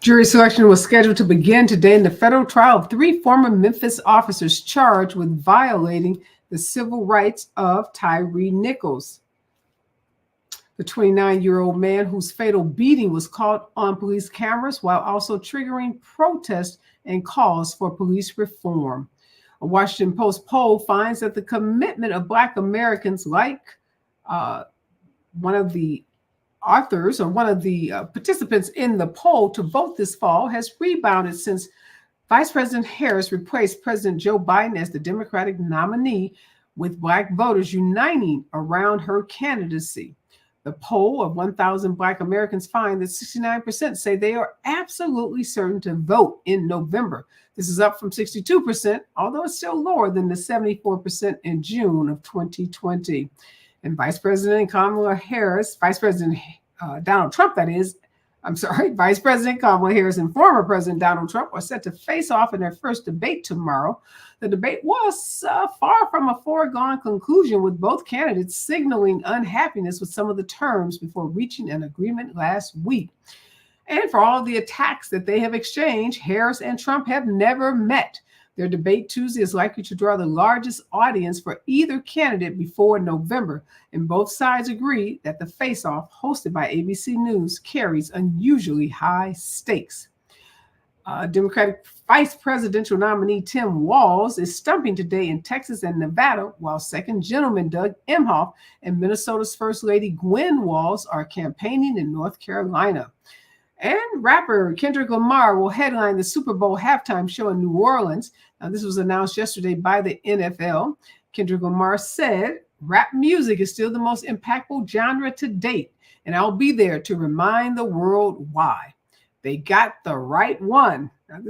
Jury selection was scheduled to begin today in the federal trial of three former Memphis officers charged with violating the civil rights of Tyree Nichols, the 29-year-old man whose fatal beating was caught on police cameras while also triggering protests and calls for police reform. A Washington Post poll finds that the commitment of Black Americans, like one of the participants in the poll to vote this fall, has rebounded since Vice President Harris replaced President Joe Biden as the Democratic nominee, with Black voters uniting around her candidacy. The poll of 1,000 Black Americans find that 69% say they are absolutely certain to vote in November. This is up from 62%, although it's still lower than the 74% in June of 2020. And Vice President Donald Trump, Vice President Kamala Harris and former President Donald Trump are set to face off in their first debate tomorrow. The debate was far from a foregone conclusion, with both candidates signaling unhappiness with some of the terms before reaching an agreement last week. And for all the attacks that they have exchanged, Harris and Trump have never met. Their debate Tuesday is likely to draw the largest audience for either candidate before November, and both sides agree that the face-off, hosted by ABC News, carries unusually high stakes. Democratic vice presidential nominee Tim Walz is stumping today in Texas and Nevada, while second gentleman Doug Emhoff and Minnesota's First Lady Gwen Walz are campaigning in North Carolina. And rapper Kendrick Lamar will headline the Super Bowl halftime show in New Orleans. Now, this was announced yesterday by the NFL. Kendrick Lamar said, "Rap music is still the most impactful genre to date, and I'll be there to remind the world why. They got the right one." Now,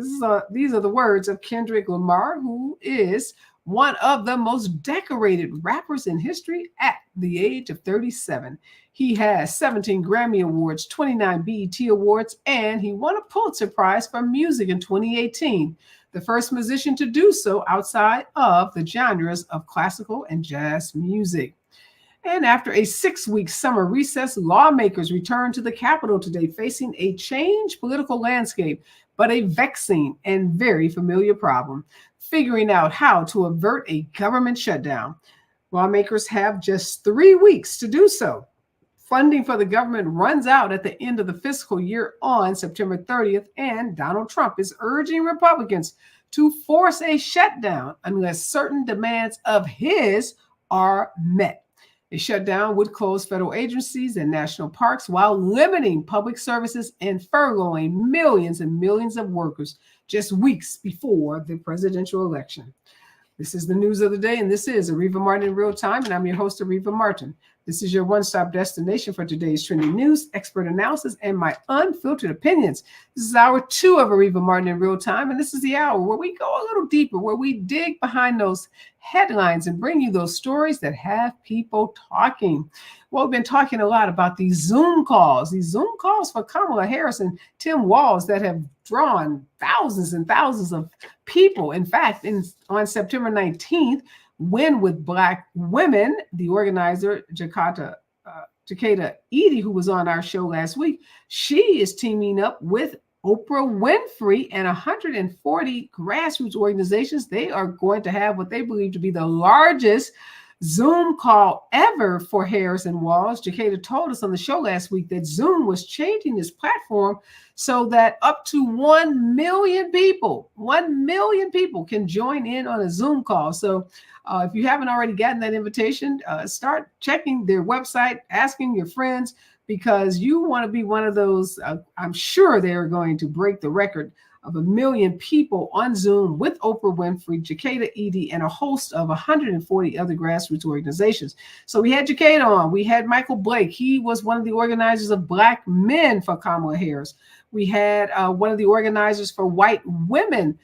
these are the words of Kendrick Lamar, who is one of the most decorated rappers in history at the age of 37. He has 17 Grammy Awards, 29 BET Awards, and he won a Pulitzer Prize for music in 2018, the first musician to do so outside of the genres of classical and jazz music. And after a 6-week summer recess, lawmakers returned to the Capitol today, facing a changed political landscape, but a vexing and very familiar problem: figuring out how to avert a government shutdown. Lawmakers have just 3 weeks to do so. Funding for the government runs out at the end of the fiscal year on September 30th, and Donald Trump is urging Republicans to force a shutdown unless certain demands of his are met. A shutdown would close federal agencies and national parks while limiting public services and furloughing millions and millions of workers just weeks before the presidential election. This is the news of the day, and this is Areva Martin in Real Time, and I'm your host, Areva Martin. This is your one-stop destination for today's trending news, expert analysis, and my unfiltered opinions. This is hour 2 of Areva Martin in Real Time, and this is the hour where we go a little deeper, where we dig behind those headlines and bring you those stories that have people talking. Well, we've been talking a lot about these Zoom calls for Kamala Harris and Tim Walz that have drawn thousands and thousands of people. In fact, on September 19th, Win with Black Women, the organizer, Jacata Edie, who was on our show last week, she is teaming up with Oprah Winfrey and 140 grassroots organizations. They are going to have what they believe to be the largest Zoom call ever for Harris and Walz. Jacata told us on the show last week that Zoom was changing this platform so that up to 1 million people can join in on a Zoom call. So if you haven't already gotten that invitation, start checking their website, asking your friends, because you want to be one of those. I'm sure they're going to break the record of 1 million people on Zoom with Oprah Winfrey, Jacata Edie, and a host of 140 other grassroots organizations. So we had Jacata on. We had Michael Blake. He was one of the organizers of Black Men for Kamala Harris. We had one of the organizers for White Women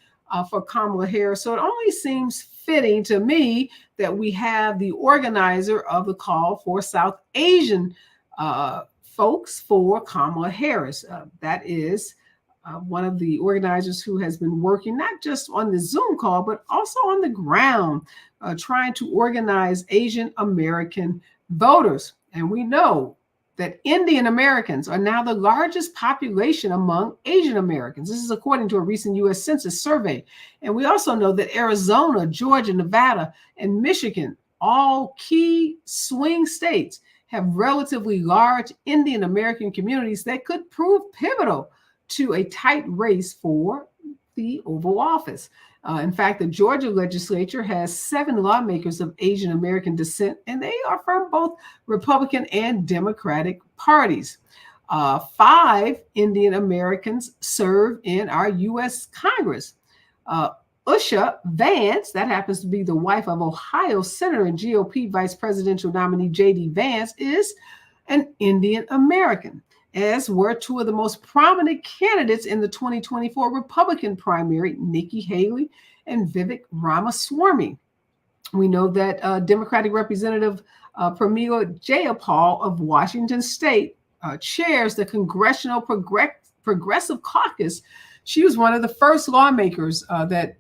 for Kamala Harris. So it only seems fitting to me that we have the organizer of the call for South Asian folks for Kamala Harris. That is one of the organizers who has been working not just on the Zoom call, but also on the ground, trying to organize Asian American voters. And we know that Indian Americans are now the largest population among Asian Americans. This is according to a recent U.S. Census survey. And we also know that Arizona, Georgia, Nevada, and Michigan, all key swing states, have relatively large Indian American communities that could prove pivotal to a tight race for the Oval Office. In fact, the Georgia legislature has 7 lawmakers of Asian American descent, and they are from both Republican and Democratic parties. 5 Indian Americans serve in our U.S. Congress. Usha Vance, that happens to be the wife of Ohio Senator and GOP Vice Presidential nominee J.D. Vance, is an Indian American, as were 2 of the most prominent candidates in the 2024 Republican primary, Nikki Haley and Vivek Ramaswamy. We know that Democratic Representative Pramila Jayapal of Washington State chairs the Congressional Progressive Caucus. She was one of the first lawmakers that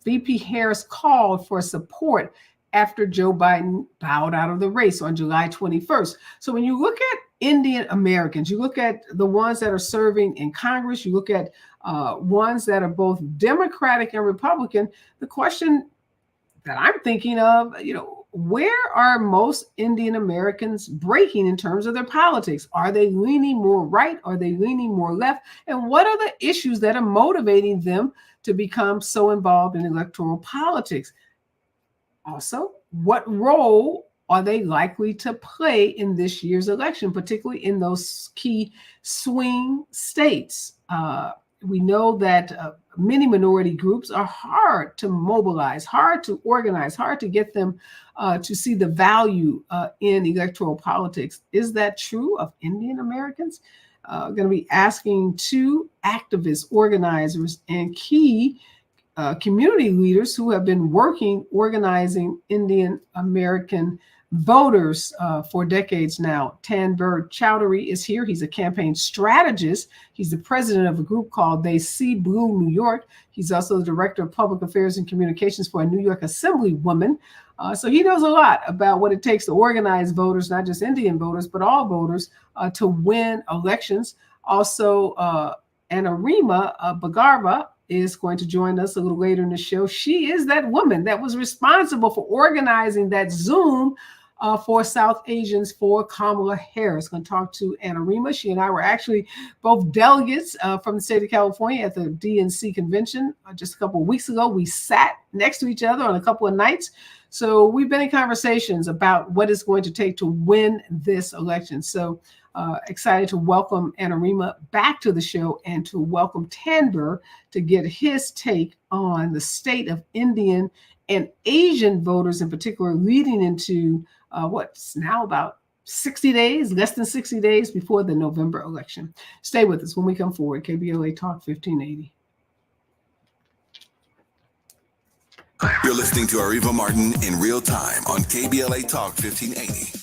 VP Harris called for support after Joe Biden bowed out of the race on July 21st. So when you look at Indian Americans, you look at the ones that are serving in Congress, you look at ones that are both Democratic and Republican, the question that I'm thinking of, where are most Indian Americans breaking in terms of their politics? Are they leaning more right? Are they leaning more left? And what are the issues that are motivating them to become so involved in electoral politics? Also, what role are they likely to play in this year's election, particularly in those key swing states? We know that many minority groups are hard to mobilize, hard to organize, hard to get them to see the value in electoral politics. Is that true of Indian Americans? Going to be asking 2 activists, organizers, and key community leaders who have been organizing Indian American voters for decades now. Tanbir Chowdhury is here. He's a campaign strategist. He's the president of a group called They See Blue New York. He's also the director of public affairs and communications for a New York Assemblywoman. So he knows a lot about what it takes to organize voters, not just Indian voters, but all voters, to win elections. Also, Areva Bhagarva is going to join us a little later in the show. She is that woman that was responsible for organizing that Zoom for South Asians for Kamala Harris. Going to talk to Areva. She and I were actually both delegates from the state of California at the DNC convention just a couple of weeks ago. We sat next to each other on a couple of nights. So we've been in conversations about what it's going to take to win this election. So excited to welcome Areva back to the show and to welcome Tanbir to get his take on the state of Indian and Asian voters in particular, leading into what's now about 60 days, less than 60 days before the November election. Stay with us when we come forward. KBLA Talk 1580. You're listening to Areva Martin in real time on KBLA Talk 1580.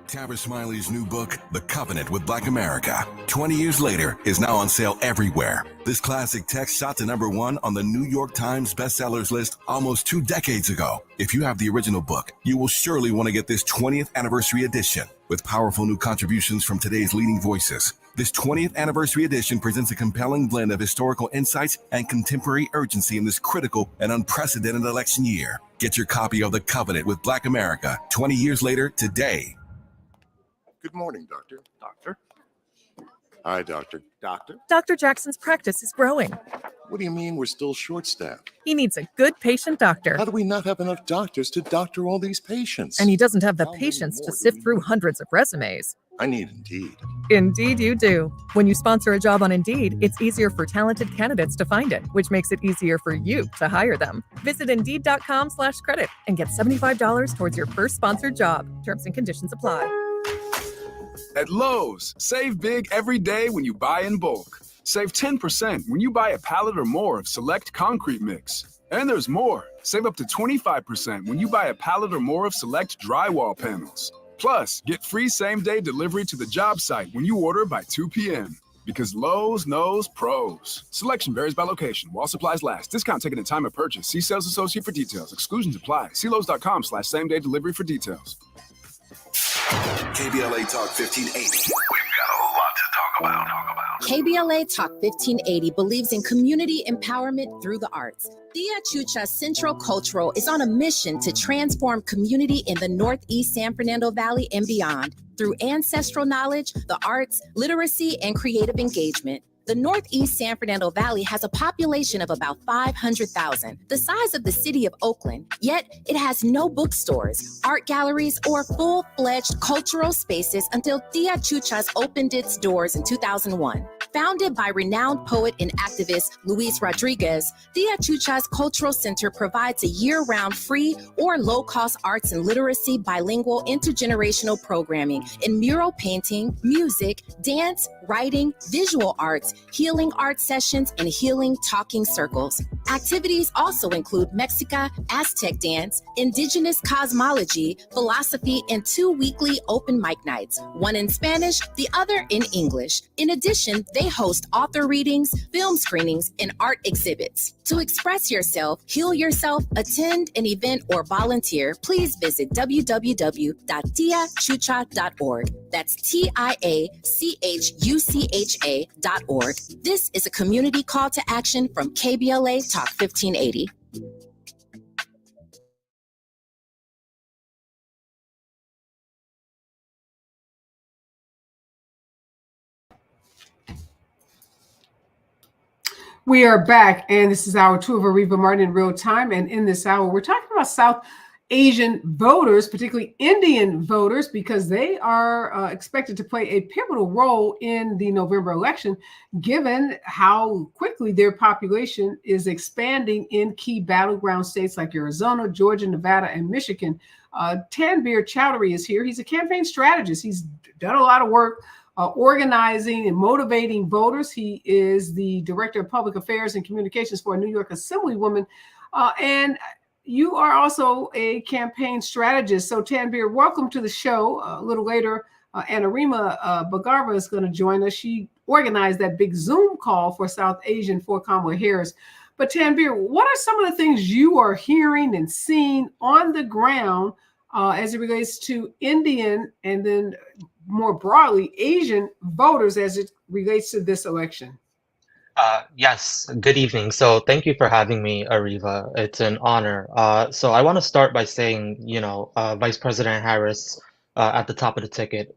Tabitha Smiley's new book, The Covenant with Black America, 20 years later, is now on sale everywhere. This classic text shot to #1 on the New York Times bestsellers list almost 2 decades ago. If you have the original book, you will surely want to get this 20th anniversary edition with powerful new contributions from today's leading voices. This 20th anniversary edition presents a compelling blend of historical insights and contemporary urgency in this critical and unprecedented election year. Get your copy of The Covenant with Black America, 20 years later today. Good morning, Doctor. Doctor? Hi, Doctor. Doctor? Dr. Jackson's practice is growing. What do you mean we're still short-staffed? He needs a good patient doctor. How do we not have enough doctors to doctor all these patients? And he doesn't have the How many patience more to do sift we through need? hundreds of resumes. I need Indeed. Indeed you do. When you sponsor a job on Indeed, it's easier for talented candidates to find it, which makes it easier for you to hire them. Visit Indeed.com/credit and get $75 towards your first sponsored job. Terms and conditions apply. At Lowe's, save big every day when you buy in bulk. Save 10% when you buy a pallet or more of select concrete mix. And there's more. Save up to 25% when you buy a pallet or more of select drywall panels. Plus, get free same-day delivery to the job site when you order by 2 p.m. Because Lowe's knows pros. Selection varies by location. While supplies last. Discount taken at time of purchase. See sales associate for details. Exclusions apply. See Lowe's.com/same-day delivery for details. KBLA Talk 1580. We've got a lot to talk about. KBLA Talk 1580 believes in community empowerment through the arts. Tia Chucha Central Cultural is on a mission to transform community in the Northeast San Fernando Valley and beyond through ancestral knowledge, the arts, literacy, and creative engagement. The Northeast San Fernando Valley has a population of about 500,000, the size of the city of Oakland, yet it has no bookstores, art galleries, or full-fledged cultural spaces until Tia Chuchas opened its doors in 2001. Founded by renowned poet and activist Luis Rodriguez, Tia Chucha's Cultural Center provides a year-round free or low-cost arts and literacy bilingual intergenerational programming in mural painting, music, dance, writing, visual arts, healing art sessions, and healing talking circles. Activities also include Mexica, Aztec dance, indigenous cosmology, philosophy, and 2 weekly open mic nights, one in Spanish, the other in English. In addition, they host author readings, film screenings, and art exhibits. To express yourself, heal yourself, attend an event, or volunteer, please visit www.tiachucha.org. That's TIACHUCHA.org. This is a community call to action from KBLA Talk 1580. We are back, and this is hour 2 of Areva Martin in real time. And in this hour, we're talking about South Asian voters, particularly Indian voters, because they are expected to play a pivotal role in the November election, given how quickly their population is expanding in key battleground states like Arizona, Georgia, Nevada, and Michigan. Tanvir Chowdhury is here. He's a campaign strategist. He's done a lot of work organizing and motivating voters. He is the Director of Public Affairs and Communications for a New York Assemblywoman. And you are also a campaign strategist. So Tanvir, welcome to the show. A little later, Anarima Bagarva is going to join us. She organized that big Zoom call for South Asian for Kamala Harris. But Tanvir, what are some of the things you are hearing and seeing on the ground as it relates to Indian and then more broadly Asian voters as it relates to this election? Yes, good evening. So thank you for having me, Areva. It's an honor. So I want to start by saying, Vice President Harris, at the top of the ticket,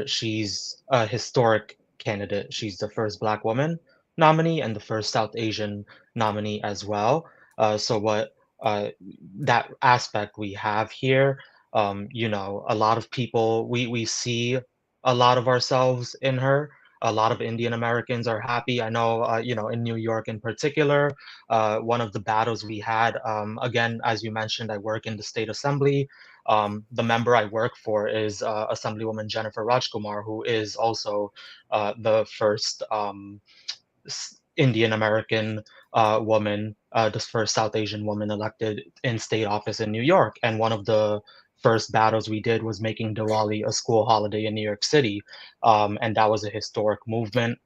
she's a historic candidate. She's the first Black woman nominee and the first South Asian nominee as well. So what that aspect we have here, a lot of people, we see a lot of ourselves in her. A lot of Indian Americans are happy. I know, in New York in particular, one of the battles we had, again, as you mentioned, I work in the state assembly. The member I work for is Assemblywoman Jennifer Rajkumar, who is also the first Indian American woman, the first South Asian woman elected in state office in New York. And one of the first battles we did was making Diwali a school holiday in New York City. And that was a historic movement.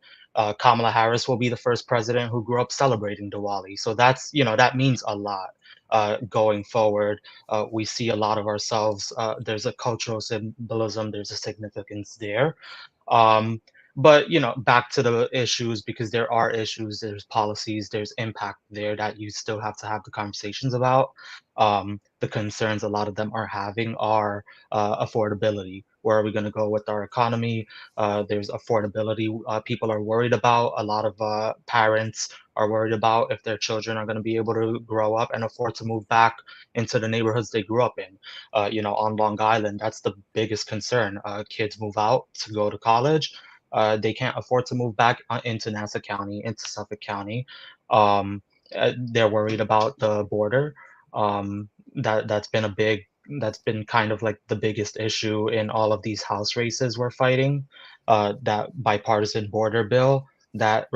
Kamala Harris will be the first president who grew up celebrating Diwali. So that's, that means a lot going forward. We see a lot of ourselves. There's a cultural symbolism, there's a significance there. But back to the issues, because there are issues, there's policies, there's impact there that you still have to have the conversations about. The concerns a lot of them are having are affordability. Where are we going to go with our economy? There's affordability people are worried about. A lot of parents are worried about if their children are going to be able to grow up and afford to move back into the neighborhoods they grew up in. On Long Island, that's the biggest concern. Kids move out to go to college. They can't afford to move back into Nassau County, into Suffolk County. They're worried about the border. That's been kind of like the biggest issue in all of these House races we're fighting. That bipartisan border bill that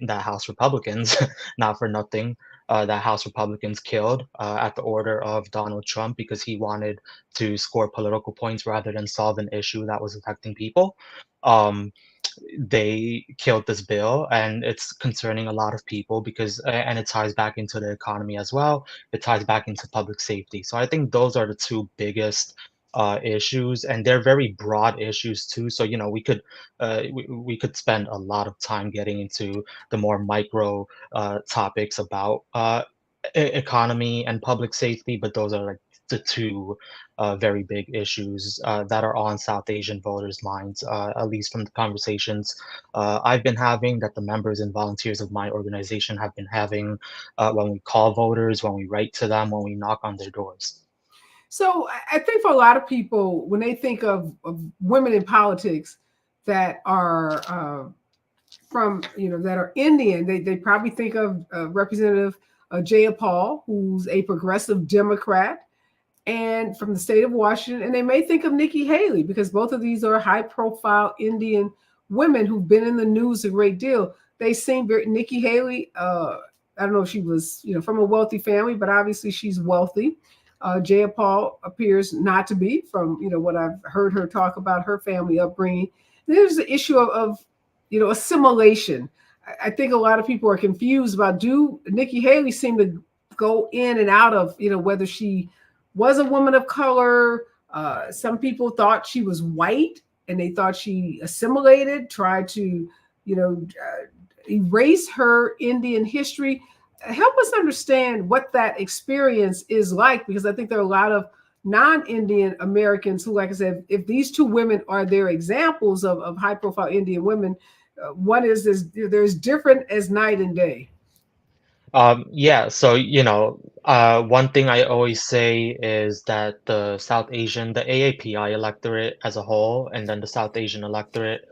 House Republicans, not for nothing, that House Republicans killed at the order of Donald Trump because he wanted to score political points rather than solve an issue that was affecting people. They killed this bill, and it's concerning a lot of people because, and it ties back into the economy as well. It ties back into public safety. So I think those are the two biggest issues, and they're very broad issues too. So we could spend a lot of time getting into the more micro topics about economy and public safety, but those are like the two very big issues that are on South Asian voters' minds, at least from the conversations I've been having, that the members and volunteers of my organization have been having when we call voters, when we write to them, when we knock on their doors. So I think for a lot of people, when they think of women in politics that are from, that are Indian, they probably think of Representative Jaya Paul, who's a progressive Democrat and from the state of Washington. And they may think of Nikki Haley, because both of these are high profile Indian women who've been in the news a great deal. They seem very, Nikki Haley, I don't know if she was, from a wealthy family, but obviously she's wealthy. Jaya Paul appears not to be, from what I've heard her talk about her family upbringing. There's the issue of assimilation. I think a lot of people are confused about, do Nikki Haley seem to go in and out of whether she was a woman of color. Some people thought she was white and they thought she assimilated, tried to erase her Indian history. Help us understand what that experience is like, because I think there are a lot of non-Indian Americans who, like I said, if these two women are their examples of high-profile Indian women, one is there's different as night and day. Yeah, so one thing I always say is that the AAPI electorate as a whole, and then the South Asian electorate,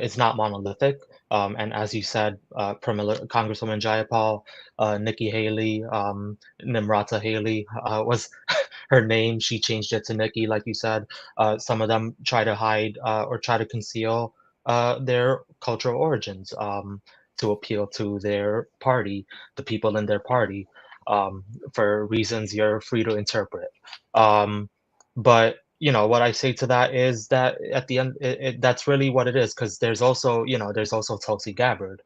is not monolithic. And as you said, Congresswoman Jayapal, Nikki Haley, Nimrata Haley was her name. She changed it to Nikki, like you said. Some of them try to hide or try to conceal their cultural origins to appeal to their party, the people in their party, for reasons you're free to interpret. But what I say to that is that at the end, that's really what it is, because there's also Tulsi Gabbard.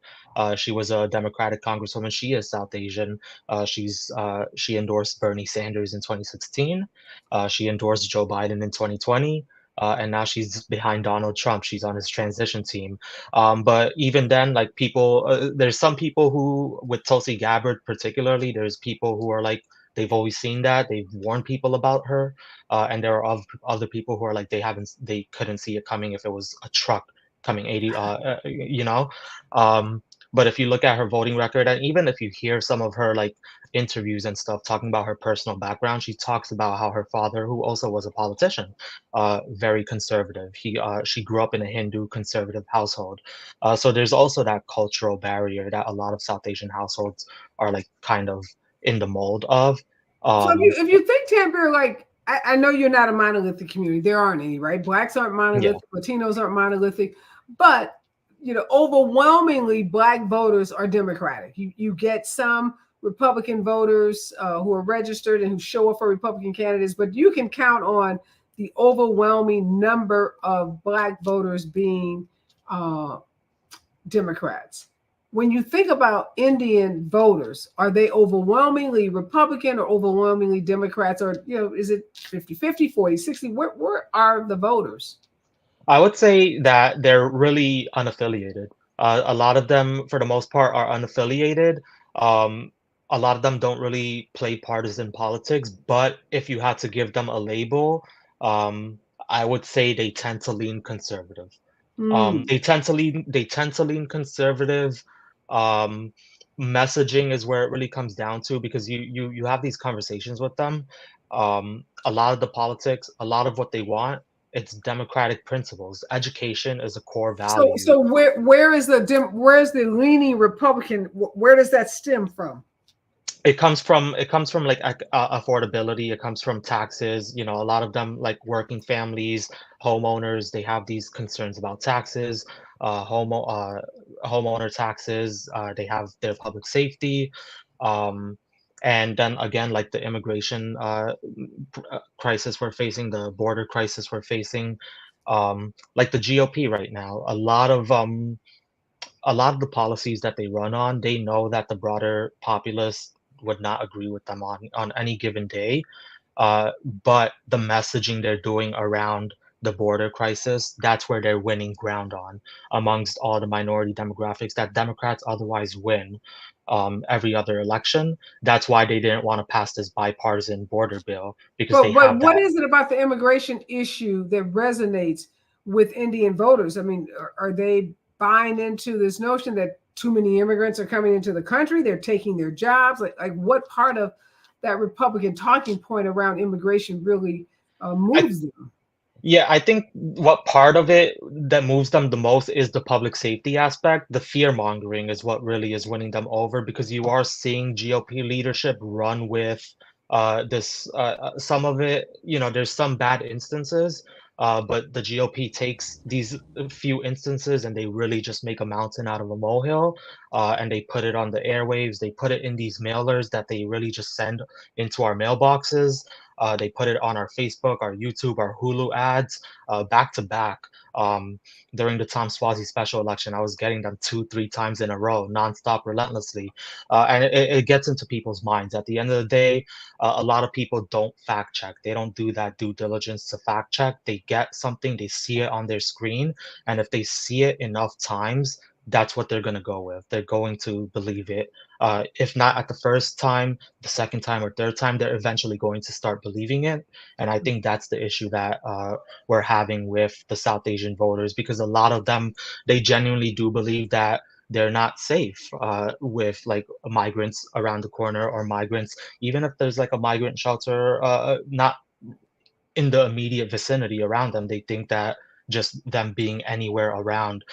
She was a Democratic congresswoman. She is South Asian. She endorsed Bernie Sanders in 2016. She endorsed Joe Biden in 2020. And now she's behind Donald Trump. She's on his transition team. But even then, like there's some people who, with Tulsi Gabbard particularly, there's people who are like, they've always seen that. They've warned people about her. And there are other people who are like, they couldn't see it coming if it was a truck coming 80, but if you look at her voting record, and even if you hear some of her like interviews and stuff talking about her personal background, she talks about how her father, who also was a politician, very conservative. She grew up in a Hindu conservative household. So there's also that cultural barrier that a lot of South Asian households are like kind of in the mold of. So if you think, Tanvir, like, I know you're not a monolithic community. There aren't any, right? Blacks aren't monolithic. Yeah. Latinos aren't monolithic. But, overwhelmingly Black voters are Democratic. You get some Republican voters who are registered and who show up for Republican candidates, but you can count on the overwhelming number of Black voters being Democrats. When you think about Indian voters, are they overwhelmingly Republican or overwhelmingly Democrats? Or, is it 50-50, 40-60? Where are the voters? I would say that they're really unaffiliated. A lot of them, for the most part, are unaffiliated. A lot of them don't really play partisan politics, but if you had to give them a label, I would say they tend to lean conservative. They tend to lean conservative. Messaging is where it really comes down to, because you have these conversations with them. A lot of the politics, a lot of what they want, it's democratic principles. Education is a core value. So where is the leaning Republican? Where does that stem from? It comes from like affordability. It comes from taxes. A lot of them, like working families, homeowners, they have these concerns about taxes, homeowner taxes. They have their public safety, and then again, like the immigration crisis we're facing, the border crisis we're facing, like the GOP right now. A lot of the policies that they run on, they know that the broader populace would not agree with them on any given day. But the messaging they're doing around the border crisis, that's where they're winning ground on amongst all the minority demographics that Democrats otherwise win every other election. That's why they didn't want to pass this bipartisan border bill, because they But have what that. is it about the immigration issue that resonates with Indian voters? I mean, are they buying into this notion that too many immigrants are coming into the country? They're taking their jobs. Like what part of that Republican talking point around immigration really moves them? Yeah, I think what part of it that moves them the most is the public safety aspect. The fear mongering is what really is winning them over, because you are seeing GOP leadership run with this some of it, there's some bad instances, but the GOP takes these few instances and they really just make a mountain out of a molehill, and they put it on the airwaves. They put it in these mailers that they really just send into our mailboxes. They put it on our Facebook, our YouTube, our Hulu ads, back to back. Um, During the Tom Swazi special election, I was getting them 2, 3 times in a row, nonstop, relentlessly. And it gets into people's minds. At the end of the day, a lot of people don't fact check. They don't do that due diligence to fact check. They get something, they see it on their screen, and if they see it enough times, that's what they're going to go with. They're going to believe it. If not at the first time, the second time or third time, they're eventually going to start believing it. And I think that's the issue that we're having with the South Asian voters, because a lot of them, they genuinely do believe that they're not safe with like migrants around the corner, or migrants, even if there's like a migrant shelter not in the immediate vicinity around them. They think that just them being anywhere around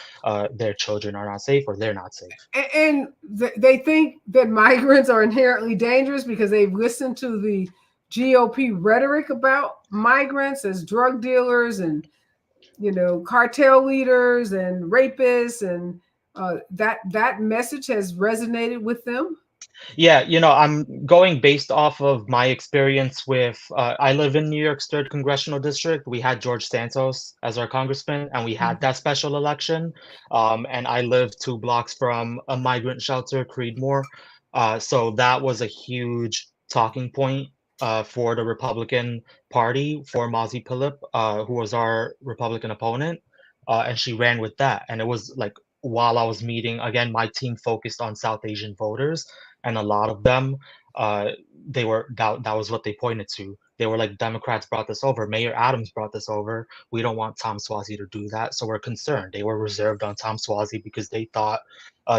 their children are not safe, or they're not safe. And they think that migrants are inherently dangerous because they've listened to the GOP rhetoric about migrants as drug dealers and cartel leaders and rapists, and that message has resonated with them. Yeah, I'm going based off of my experience with, I live in New York's 3rd congressional district. We had George Santos as our congressman, and we had that special election. And I live 2 blocks from a migrant shelter, Creedmoor. So that was a huge talking point for the Republican Party, for Mazi Philip, who was our Republican opponent. And she ran with that. And it was like, while I was meeting, again, my team focused on South Asian voters, and a lot of them, they were that was what they pointed to. They were like, Democrats brought this over, Mayor Adams brought this over, we don't want Tom Swazi to do that, so we're concerned. They were reserved on Tom Swazi because they thought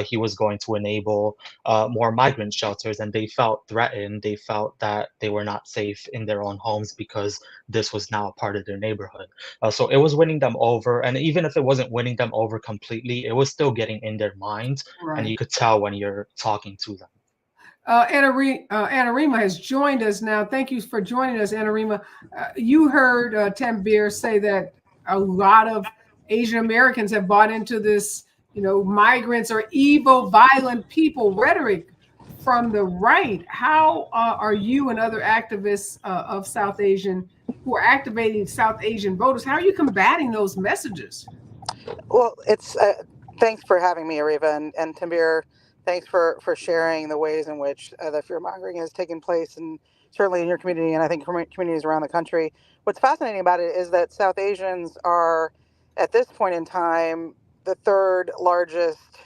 he was going to enable more migrant shelters, and they felt threatened. They felt that they were not safe in their own homes because this was now a part of their neighborhood. So it was winning them over, and even if it wasn't winning them over completely, it was still getting in their minds, and you could tell when you're talking to them. Anarima has joined us now. Thank you for joining us, Anarima. You heard Tanvir say that a lot of Asian Americans have bought into this, migrants are evil, violent people rhetoric from the right. How are you and other activists of South Asian who are activating South Asian voters, how are you combating those messages? Well, it's thanks for having me, Areva, and Tanvir. Thanks for sharing the ways in which the fear mongering has taken place, and certainly in your community, and I think communities around the country. What's fascinating about it is that South Asians are, at this point in time, the 3rd largest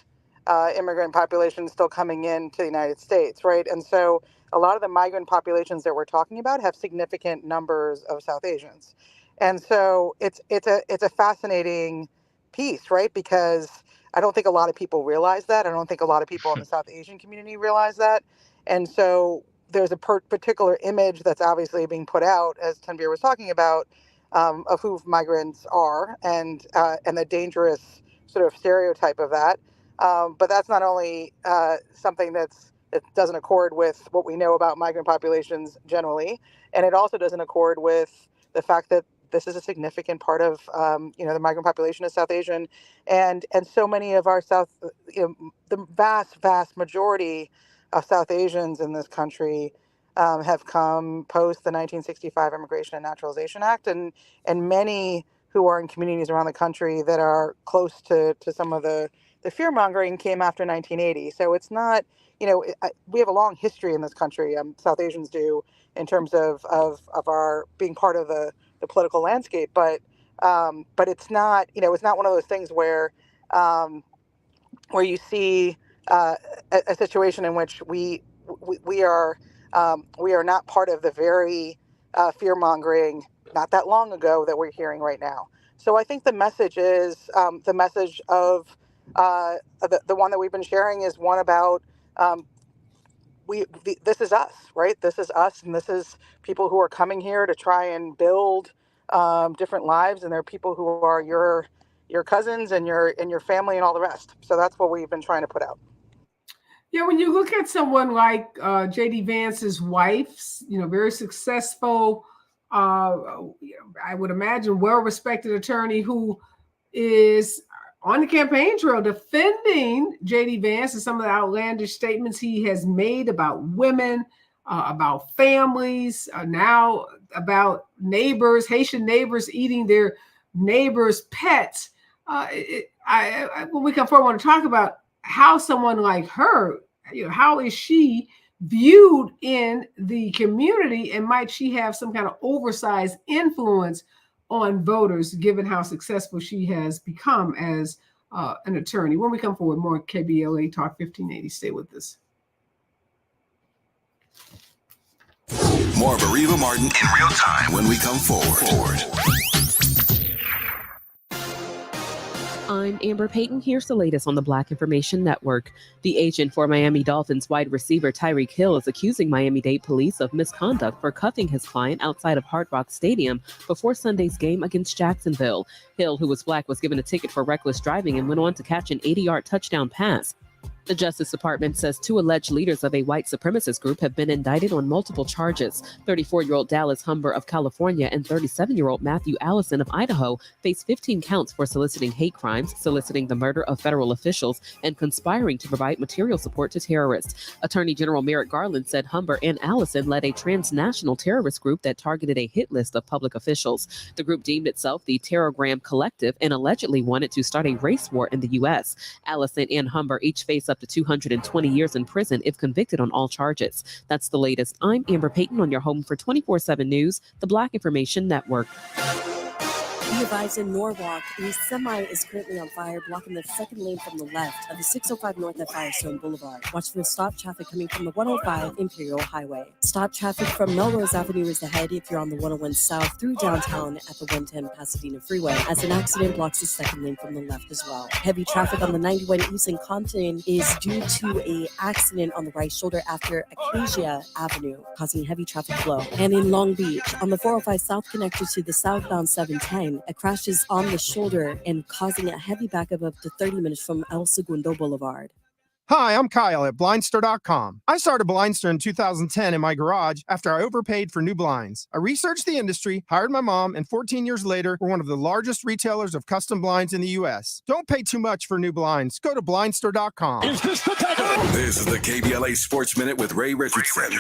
immigrant population still coming into the United States, right? And so a lot of the migrant populations that we're talking about have significant numbers of South Asians. And so it's a fascinating piece, right? Because I don't think a lot of people realize that. I don't think a lot of people in the South Asian community realize that. And so there's a particular image that's obviously being put out, as Tanvir was talking about, of who migrants are, and the dangerous sort of stereotype of that. But that's not only something that doesn't accord with what we know about migrant populations generally, and it also doesn't accord with the fact that this is a significant part of the migrant population is South Asian, and so many of our the vast majority of South Asians in this country have come post the 1965 Immigration and Naturalization Act, and many who are in communities around the country that are close to some of the The fear mongering came after 1980. So it's not, we have a long history in this country, South Asians do, in terms of our being part of the political landscape. But it's not, it's not one of those things where you see a situation in which we are not part of the very fear mongering not that long ago that we're hearing right now. So I think the message is the message of the one that we've been sharing is one about this is us, right? This is us, and this is people who are coming here to try and build different lives, and they're people who are your cousins and your family and all the rest. So that's what we've been trying to put out. Yeah, when you look at someone like J.D. Vance's wife, very successful, I would imagine well-respected attorney who is on the campaign trail defending J.D. Vance and some of the outlandish statements he has made about women, about families, now about neighbors, Haitian neighbors eating their neighbors' pets. When we come forward, I want to talk about how someone like her, how is she viewed in the community, and might she have some kind of oversized influence on voters, given how successful she has become as an attorney? When we come forward, more KBLA Talk 1580. Stay with us. More of Areva Martin in real time when we come forward. I'm Amber Payton. Here's the latest on the Black Information Network. The agent for Miami Dolphins wide receiver Tyreek Hill is accusing Miami-Dade police of misconduct for cuffing his client outside of Hard Rock Stadium before Sunday's game against Jacksonville. Hill, who was black, was given a ticket for reckless driving and went on to catch an 80-yard touchdown pass. The Justice Department says 2 alleged leaders of a white supremacist group have been indicted on multiple charges. 34-year-old Dallas Humber of California and 37-year-old Matthew Allison of Idaho face 15 counts for soliciting hate crimes, soliciting the murder of federal officials, and conspiring to provide material support to terrorists. Attorney General Merrick Garland said Humber and Allison led a transnational terrorist group that targeted a hit list of public officials. The group deemed itself the Terrorgram Collective and allegedly wanted to start a race war in the U.S. Allison and Humber each face up to 220 years in prison if convicted on all charges. That's the latest. I'm Amber Payton on your home for 24/7 News, the Black Information Network. Be advised in Norwalk, a semi is currently on fire, blocking the second lane from the left of the 605 North at Firestone Boulevard. Watch for stop traffic coming from the 105 Imperial Highway. Stop traffic from Melrose Avenue is ahead if you're on the 101 South through downtown at the 110 Pasadena Freeway, as an accident blocks the second lane from the left as well. Heavy traffic on the 91 East in Compton is due to an accident on the right shoulder after Acacia Avenue, causing heavy traffic flow. And in Long Beach, on the 405 South connected to the southbound 710, a crash is on the shoulder and causing a heavy backup of up to 30 minutes from El Segundo Boulevard. Hi, I'm Kyle at Blindster.com. I started Blindster in 2010 in my garage after I overpaid for new blinds. I researched the industry, hired my mom, and 14 years later, we're one of the largest retailers of custom blinds in the U.S. Don't pay too much for new blinds. Go to Blindster.com. Is this the takeover? This is the KBLA Sports Minute with Ray Richardson.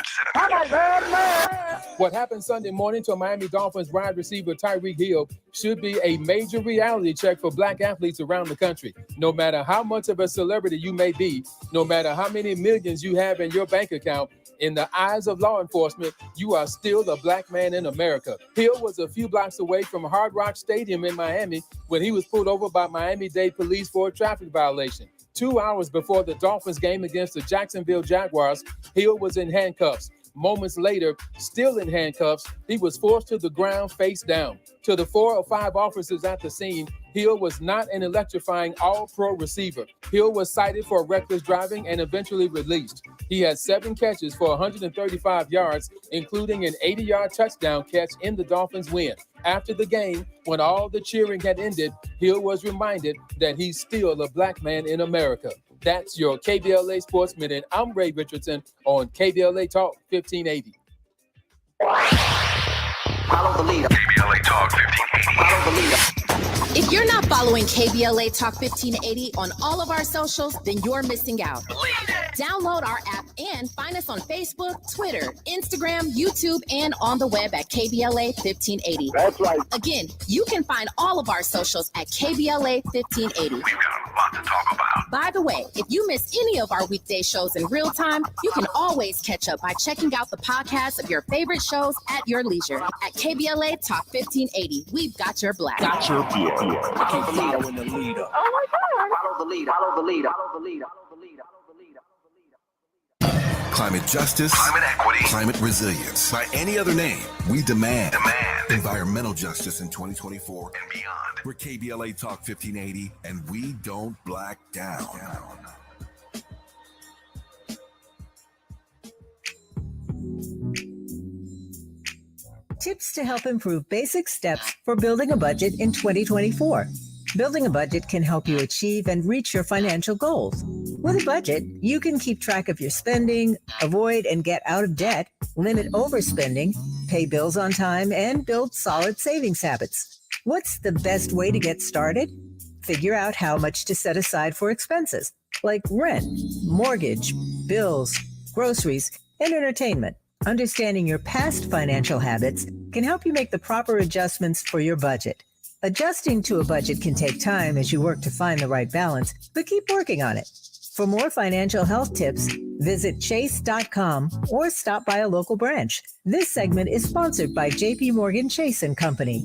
What happened Sunday morning to Miami Dolphins wide receiver Tyreek Hill should be a major reality check for black athletes around the country. No matter how much of a celebrity you may be, no matter how many millions you have in your bank account, in the eyes of law enforcement, you are still a black man in America. Hill was a few blocks away from Hard Rock Stadium in Miami when he was pulled over by Miami-Dade police for a traffic violation. 2 hours before the Dolphins game against the Jacksonville Jaguars, Hill was in handcuffs. Moments later, still in handcuffs, he was forced to the ground face down. To the 4 or 5 officers at the scene, Hill was not an electrifying all-pro receiver. Hill was cited for reckless driving and eventually released. He had 7 catches for 135 yards, including an 80-yard touchdown catch in the Dolphins' win. After the game, when all the cheering had ended, Hill was reminded that he's still a black man in America. That's your KBLA Sports Minute. I'm Ray Richardson on KBLA Talk 1580. Follow the leader. KBLA Talk 1580. Follow the leader. If you're not following KBLA Talk 1580 on all of our socials, then you're missing out. Believe it. Download our app and find us on Facebook, Twitter, Instagram, YouTube, and on the web at KBLA 1580. That's right. Again, you can find all of our socials at KBLA 1580. We've got a lot to talk about. By the way, if you miss any of our weekday shows in real time, you can always catch up by checking out the podcast of your favorite shows at your leisure. At KBLA Talk 1580, we've got your black. Got your following the leader. Oh my God. Follow the leader. Follow the leader. Follow the leader. Climate justice, Climate equity, climate resilience. By any other name, we demand environmental justice in 2024 and beyond. We're KBLA Talk 1580, and we don't black down. Tips to help improve basic steps for building a budget in 2024. Building a budget can help you achieve and reach your financial goals. With a budget, you can keep track of your spending, avoid and get out of debt, limit overspending, pay bills on time, and build solid savings habits. What's the best way to get started? Figure out how much to set aside for expenses like rent, mortgage, bills, groceries, and entertainment. Understanding your past financial habits can help you make the proper adjustments for your budget. Adjusting to a budget can take time as you work to find the right balance, but keep working on it. For more financial health tips, visit chase.com or stop by a local branch. This segment is sponsored by JP Morgan Chase & Company.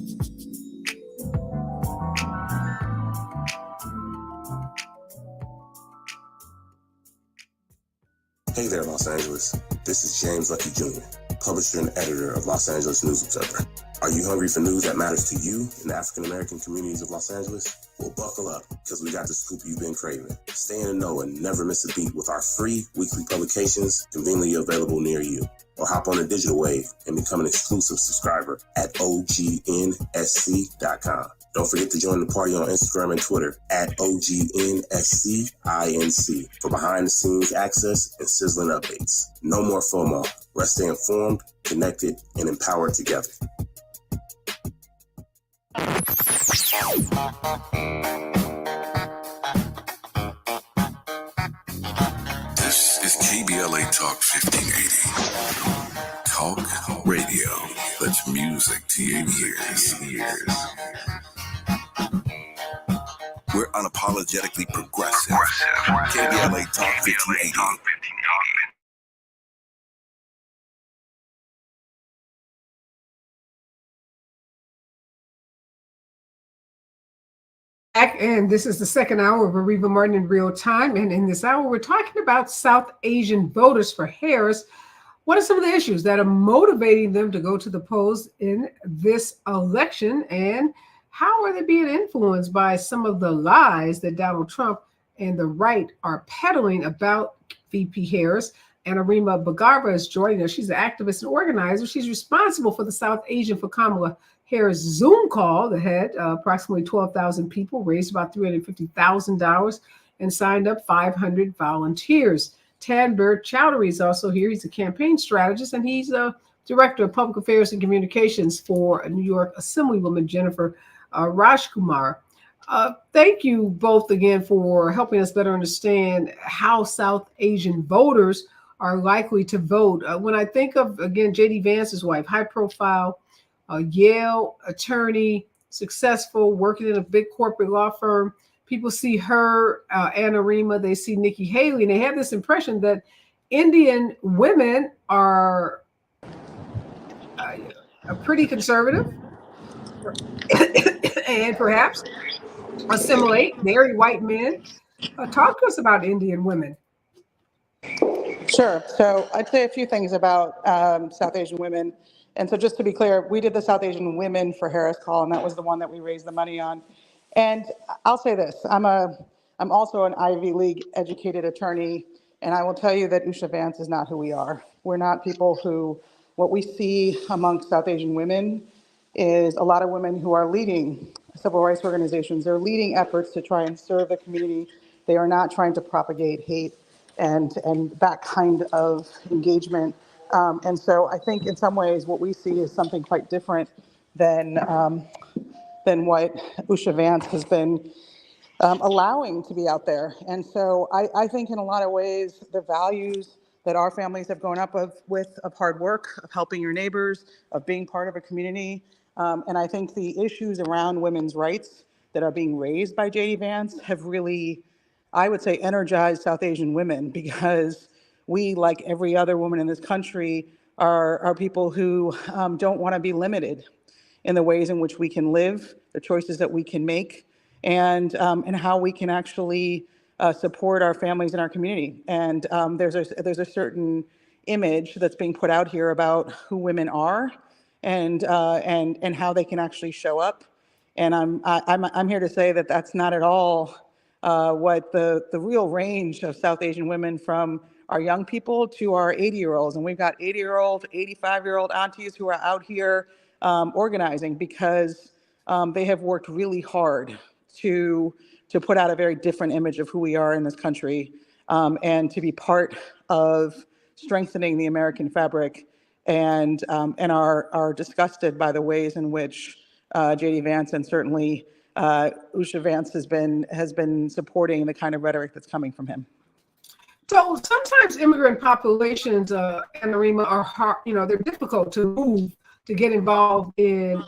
Hey there, Los Angeles. This is James Lucky Jr., publisher and editor of Los Angeles News Observer. Are you hungry for news that matters to you in the African-American communities of Los Angeles? Well, buckle up, because we got the scoop you've been craving. Stay in the know and never miss a beat with our free weekly publications conveniently available near you. Or hop on the digital wave and become an exclusive subscriber at OGNSC.com. Don't forget to join the party on Instagram and Twitter at OGNSCINC for behind-the-scenes access and sizzling updates. No more FOMO. Let's stay informed, connected, and empowered together. This is KBLA Talk 1580. Talk radio. That's music to your ears. We're unapologetically progressive. KBLA Talk 1580. And this is the second hour of Areva Martin in real time. And in this hour, we're talking about South Asian voters for Harris. What are some of the issues that are motivating them to go to the polls in this election? And how are they being influenced by some of the lies that Donald Trump and the right are peddling about VP Harris? And Arima Bagarva is joining us. She's an activist and organizer. She's responsible for the South Asian for Kamala Harris Zoom call that had approximately 12,000 people, raised about $350,000, and signed up 500 volunteers. Tanbir Chowdhury is also here. He's a campaign strategist, and he's a director of public affairs and communications for New York Assemblywoman Jennifer Rajkumar. Thank you both again for helping us better understand how South Asian voters are likely to vote. When I think of, again, J.D. Vance's wife, high profile, Yale attorney, successful, working in a big corporate law firm. People see her, Anna Rima, they see Nikki Haley, and they have this impression that Indian women are pretty conservative and perhaps assimilate, marry white men. Talk to us about Indian women. Sure. So I'd say a few things about South Asian women. And so just to be clear, we did the South Asian Women for Harris call, and that was the one that we raised the money on. And I'll say this, I'm also an Ivy League educated attorney, and I will tell you that Usha Vance is not who we are. We're not people who, what we see amongst South Asian women is a lot of women who are leading civil rights organizations. They're leading efforts to try and serve the community. They are not trying to propagate hate and that kind of engagement. And so I think in some ways what we see is something quite different than what Usha Vance has been allowing to be out there. And so I think in a lot of ways, the values that our families have grown up with of hard work, of helping your neighbors, of being part of a community. And I think the issues around women's rights that are being raised by J.D. Vance have really, I would say, energized South Asian women, because we, like every other woman in this country, are people who don't want to be limited in the ways in which we can live, the choices that we can make, and how we can actually support our families and our community. And there's a certain image that's being put out here about who women are, and how they can actually show up. And I'm here to say that that's not at all what the real range of South Asian women, from our young people to our 80-year-olds. And we've got 80-year-old, 85-year-old aunties who are out here organizing, because they have worked really hard to put out a very different image of who we are in this country, and to be part of strengthening the American fabric, and are disgusted by the ways in which J.D. Vance, and certainly Usha Vance, has been supporting the kind of rhetoric that's coming from him. So sometimes immigrant populations, and Arema, are hard, they're difficult to move to get involved in,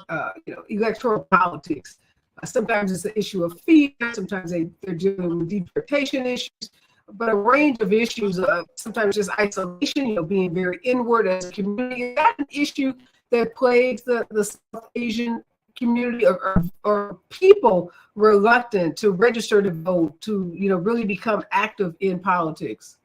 electoral politics. Sometimes it's the issue of fear. Sometimes they're dealing with deportation issues, but a range of issues. Sometimes just isolation, being very inward as a community. Is that an issue that plagues the South Asian community, or people reluctant to register to vote, to really become active in politics?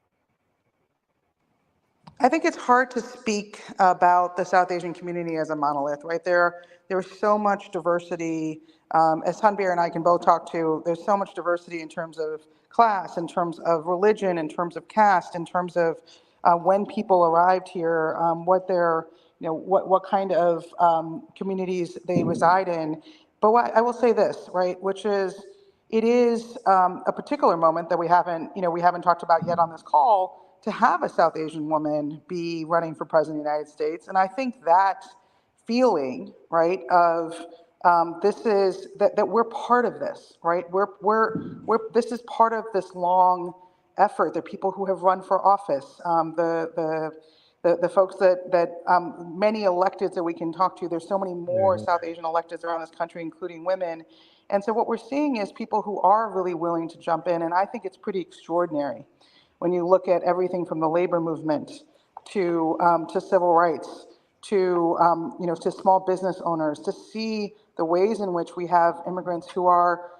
I think it's hard to speak about the South Asian community as a monolith, right? There's so much diversity, as Tanvir and I can both talk to. There's so much diversity in terms of class, in terms of religion, in terms of caste, in terms of when people arrived here, what kind of communities they reside in. But I will say this, right, which is, it is a particular moment that we haven't talked about yet on this call, to have a South Asian woman be running for president of the United States. And I think that feeling, right, of that we're part of this, right? This is part of this long effort. The people who have run for office, the folks that many electeds that we can talk to. There's so many more South Asian electeds around this country, including women. And so what we're seeing is people who are really willing to jump in, and I think it's pretty extraordinary when you look at everything from the labor movement to civil rights, to small business owners, to see the ways in which we have immigrants who are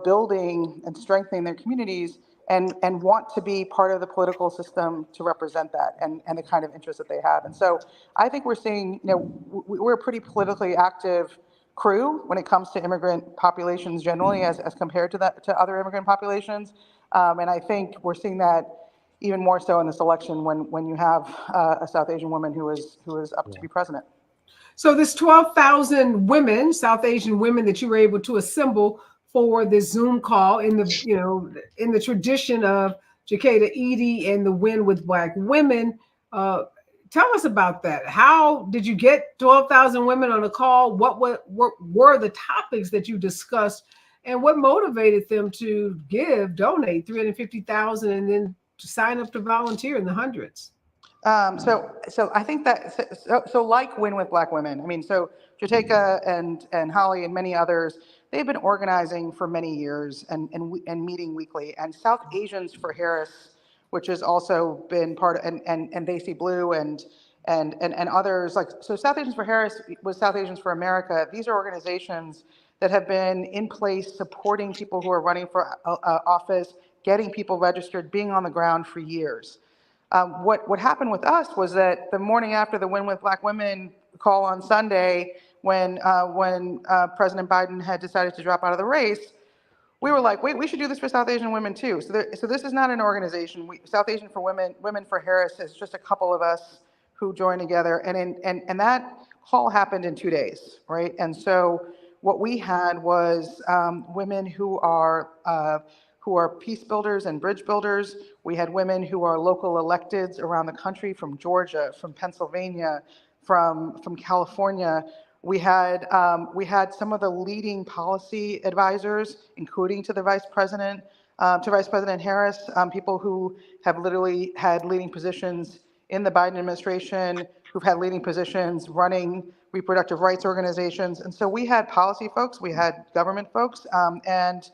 building and strengthening their communities, and want to be part of the political system to represent that, and the kind of interests that they have. And so I think we're seeing, we're a pretty politically active crew when it comes to immigrant populations generally, as compared to other immigrant populations. And I think we're seeing that even more so in this election, when you have a South Asian woman who is up to be president. So this 12,000 women, South Asian women, that you were able to assemble for this Zoom call in the tradition of Jacada Edie and the Win with Black Women. Tell us about that. How did you get 12,000 women on a call? What were the topics that you discussed, and what motivated them to donate $350,000 and then to sign up to volunteer in the hundreds? So I think that, so like Win with Black Women, I mean, so Jateka and Holly and many others, they've been organizing for many years and meeting weekly. And South Asians for Harris, which has also been part of, and They See Blue and others, like, so South Asians for Harris was South Asians for America. These are organizations that have been in place supporting people who are running for office, getting people registered, being on the ground for years. What happened with us was that the morning after the Win with Black Women call on Sunday, when President Biden had decided to drop out of the race, we were like, wait, we should do this for South Asian women too. So this is not an organization. South Asian for Women for Harris is just a couple of us who joined together, and that call happened in 2 days, right? And so what we had was women who are peace builders and bridge builders. We had women who are local electeds around the country, from Georgia, from Pennsylvania, from California, We had some of the leading policy advisors, including to Vice President Harris, people who have literally had leading positions in the Biden administration, who've had leading positions running reproductive rights organizations. And so we had policy folks, we had government folks, and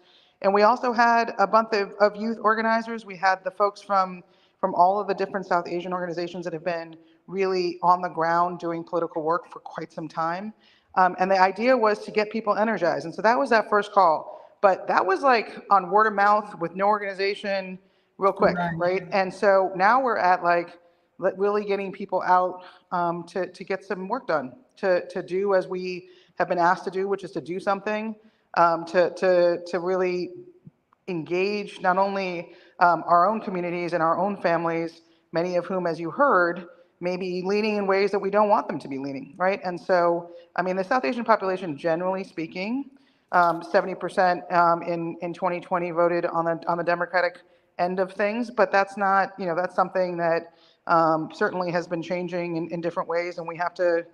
we also had a bunch of youth organizers. We had the folks from all of the different South Asian organizations that have been really on the ground doing political work for quite some time. And the idea was to get people energized. And so that was that first call. But that was like on word of mouth with no organization real quick, right? And so now we're at like really getting people out to get some work done, to do as we have been asked to do, which is to do something, to really engage not only our own communities and our own families, many of whom, as you heard, may be leaning in ways that we don't want them to be leaning, right? And so, I mean, the South Asian population, generally speaking, 70% in 2020 voted on the Democratic end of things, but that's not, that's something that certainly has been changing in different ways, and we have to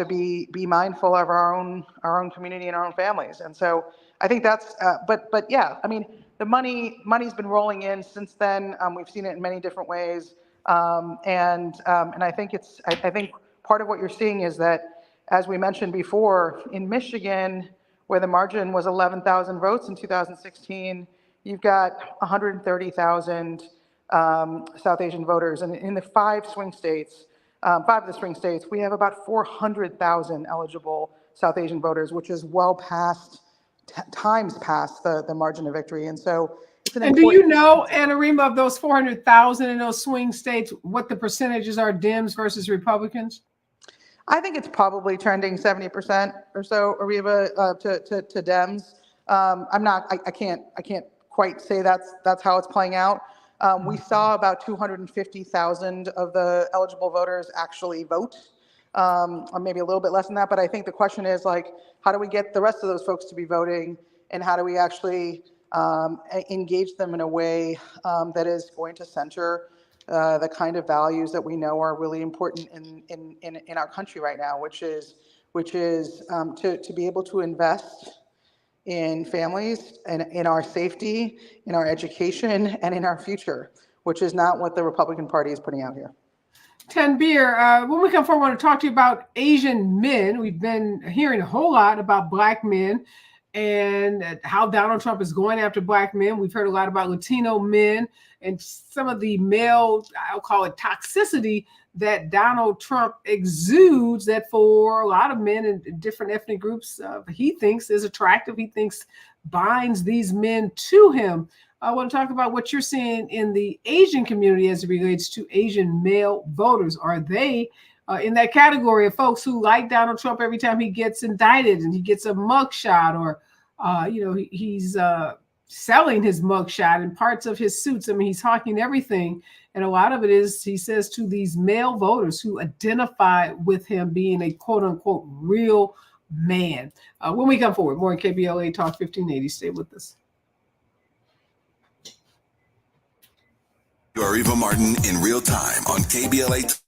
be mindful of our own community and our own families. And so I think that's, but yeah, I mean, the money's been rolling in since then. We've seen it in many different ways, and I think I think part of what you're seeing is that, as we mentioned before, in Michigan, where the margin was 11,000 votes in 2016, you've got 130,000 South Asian voters, and in the five of the swing states, we have about 400,000 eligible South Asian voters, which is well past times past the margin of victory. And so it's an important. And do you know, Areva, of those 400,000 in those swing states, what the percentages are, Dems versus Republicans? I think it's probably trending 70% or so, Areva, to Dems. I can't quite say that's how it's playing out. We saw about 250,000 of the eligible voters actually vote, or maybe a little bit less than that. But I think the question is, like, how do we get the rest of those folks to be voting, and how do we actually engage them in a way that is going to center the kind of values that we know are really important in our country right now, which is to be able to invest in families and in our safety, in our education, and in our future, which is not what the Republican Party is putting out here. Tanbir, when we come forward, I want to talk to you about Asian men. We've been hearing a whole lot about Black men and how Donald Trump is going after Black men. We've heard a lot about Latino men and some of the male, I'll call it toxicity, that Donald Trump exudes, that for a lot of men in different ethnic groups, he thinks is attractive. He thinks binds these men to him. I want to talk about what you're seeing in the Asian community as it relates to Asian male voters. Are they in that category of folks who like Donald Trump every time he gets indicted and he gets a mugshot, or he's selling his mugshot and parts of his suits? I mean, he's hawking everything. And a lot of it is, he says, to these male voters who identify with him being a quote unquote real man. When we come forward, more in KBLA Talk 1580. Stay with us. Areva Martin in real time on KBLA.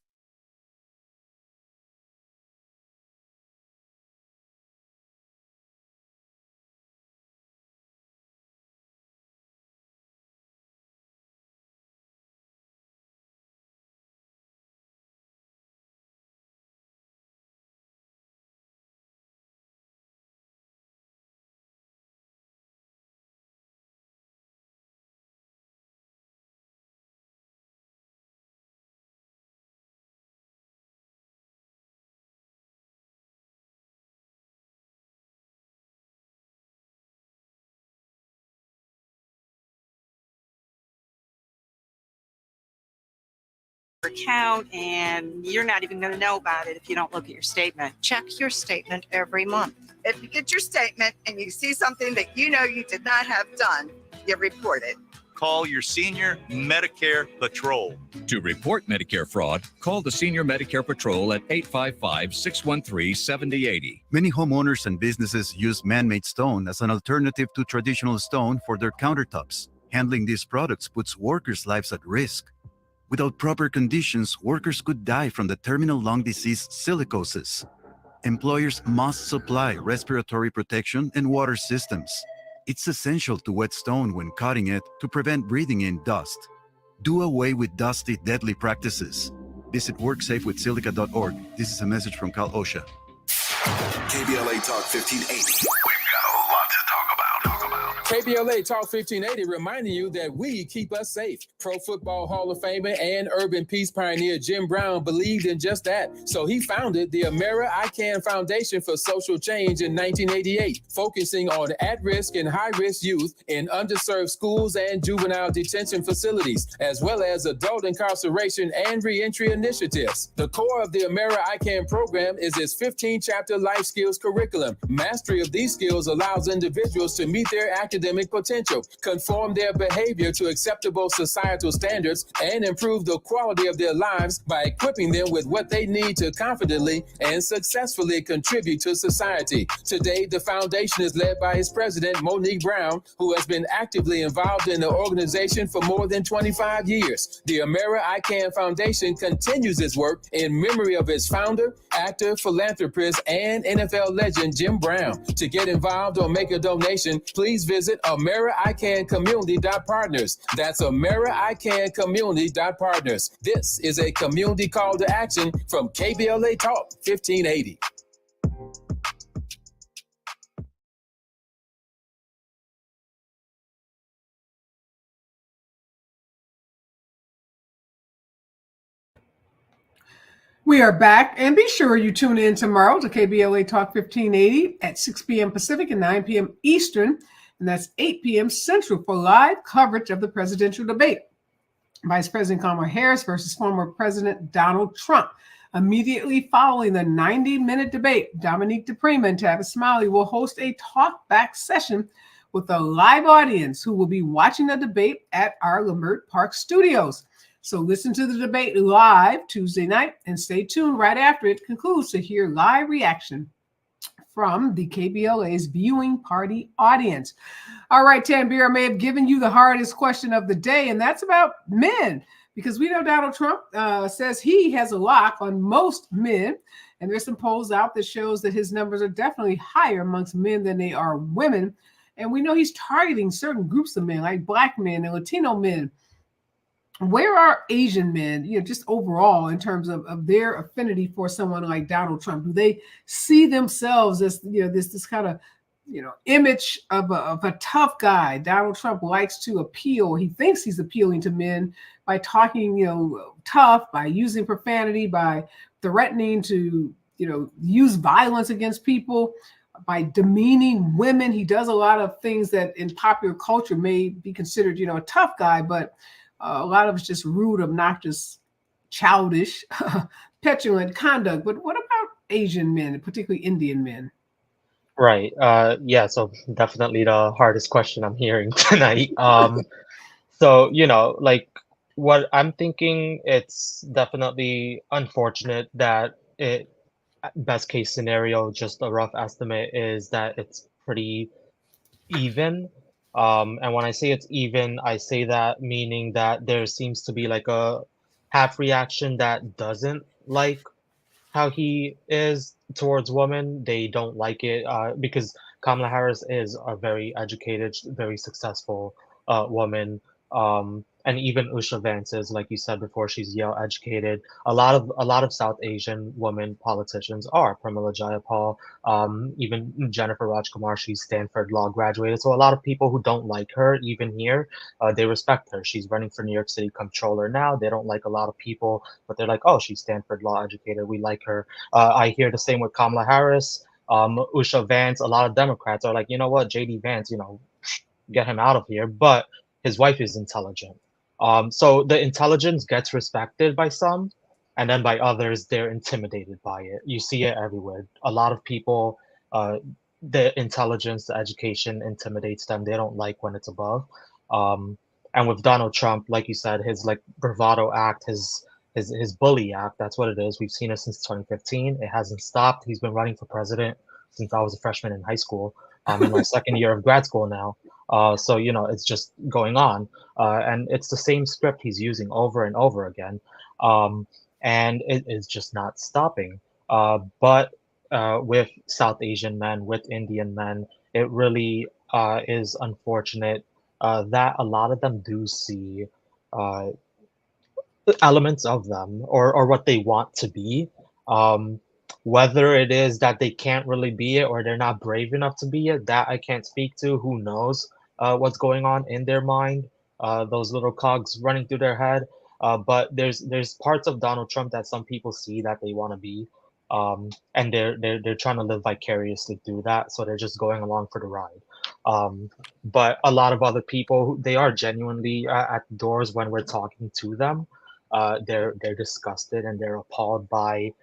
Account, and you're not even going to know about it if you don't look at your statement. Check your statement every month. If you get your statement and you see something that you know you did not have done, you report it. Call your Senior Medicare Patrol. To report Medicare fraud, call the Senior Medicare Patrol at 855-613-7080. Many homeowners and businesses use man-made stone as an alternative to traditional stone for their countertops. Handling these products puts workers' lives at risk. Without proper conditions, workers could die from the terminal lung disease silicosis. Employers must supply respiratory protection and water systems. It's essential to wet stone when cutting it to prevent breathing in dust. Do away with dusty, deadly practices. Visit WorkSafeWithSilica.org. This is a message from Cal OSHA. KBLA Talk 1580. We've got a lot to talk about. KBLA Talk 1580 reminding you that we keep us safe. Pro Football Hall of Famer and urban peace pioneer Jim Brown believed in just that. So he founded the Amera I Can Foundation for Social Change in 1988, focusing on at-risk and high-risk youth in underserved schools and juvenile detention facilities, as well as adult incarceration and reentry initiatives. The core of the Amera I Can program is its 15-chapter life skills curriculum. Mastery of these skills allows individuals to meet their academic potential, conform their behavior to acceptable societal standards, and improve the quality of their lives by equipping them with what they need to confidently and successfully contribute to society. Today, the foundation is led by its president, Monique Brown, who has been actively involved in the organization for more than 25 years. The Amera I Can Foundation continues its work in memory of its founder, actor, philanthropist, and NFL legend, Jim Brown. To get involved or make a donation, please visit AmeriICanCommunity.partners. That's AmeriICanCommunity.partners. This is a community call to action from KBLA Talk 1580. We are back, and be sure you tune in tomorrow to KBLA Talk 1580 at 6 p.m. Pacific and 9 p.m. Eastern, and that's 8 p.m. Central for live coverage of the presidential debate. Vice President Kamala Harris versus former President Donald Trump. Immediately following the 90-minute debate, Dominique DePrima and Tavis Smiley will host a talk-back session with a live audience who will be watching the debate at our Lamert Park studios. So listen to the debate live Tuesday night and stay tuned right after it concludes to hear live reaction from the KBLA's viewing party audience. All right, Tanbir, I may have given you the hardest question of the day, and that's about men, because we know Donald Trump says he has a lock on most men, and there's some polls out that shows that his numbers are definitely higher amongst men than they are women. And we know he's targeting certain groups of men, like Black men and Latino men. Where are Asian men, just overall in terms of their affinity for someone like Donald Trump? Do they see themselves as, this kind of, image of a tough guy? Donald Trump likes to appeal. He thinks he's appealing to men by talking, tough, by using profanity, by threatening to, use violence against people, by demeaning women. He does a lot of things that in popular culture may be considered, a tough guy, but a lot of it's just rude, obnoxious, childish, petulant conduct. But what about Asian men, particularly Indian men? Right. Yeah, so definitely the hardest question I'm hearing tonight. So, like what I'm thinking, it's definitely unfortunate that best case scenario, just a rough estimate, is that it's pretty even. And when I say it's even, I say that meaning that there seems to be like a half reaction that doesn't like how he is towards women. They don't like it because Kamala Harris is a very educated, very successful woman. And even Usha Vance is, like you said before, she's Yale educated. A lot of South Asian women politicians are. Pramila Jayapal, even Jennifer Rajkumar, she's Stanford Law graduated. So a lot of people who don't like her, even here, they respect her. She's running for New York City Comptroller now. They don't like a lot of people, but they're like, oh, she's Stanford Law educated. We like her. I hear the same with Kamala Harris, Usha Vance. A lot of Democrats are like, you know what, JD Vance, get him out of here. But his wife is intelligent. So the intelligence gets respected by some, and then by others, they're intimidated by it. You see it everywhere. A lot of people, the intelligence, the education intimidates them. They don't like when it's above. And with Donald Trump, like you said, his like bravado act, his bully act, that's what it is. We've seen it since 2015. It hasn't stopped. He's been running for president since I was a freshman in high school. I'm in my second year of grad school now. So, it's just going on. And it's the same script he's using over and over again. And it is just not stopping. But with South Asian men, with Indian men, it really is unfortunate that a lot of them do see uh, elements of them or what they want to be. Um, Whether it is that they can't really be it or they're not brave enough to be it, that I can't speak to. Who knows what's going on in their mind, those little cogs running through their head. But there's parts of Donald Trump that some people see that they want to be, and they're trying to live vicariously through that. So they're just going along for the ride. But a lot of other people, they are genuinely at the doors when we're talking to them. They're disgusted and they're appalled by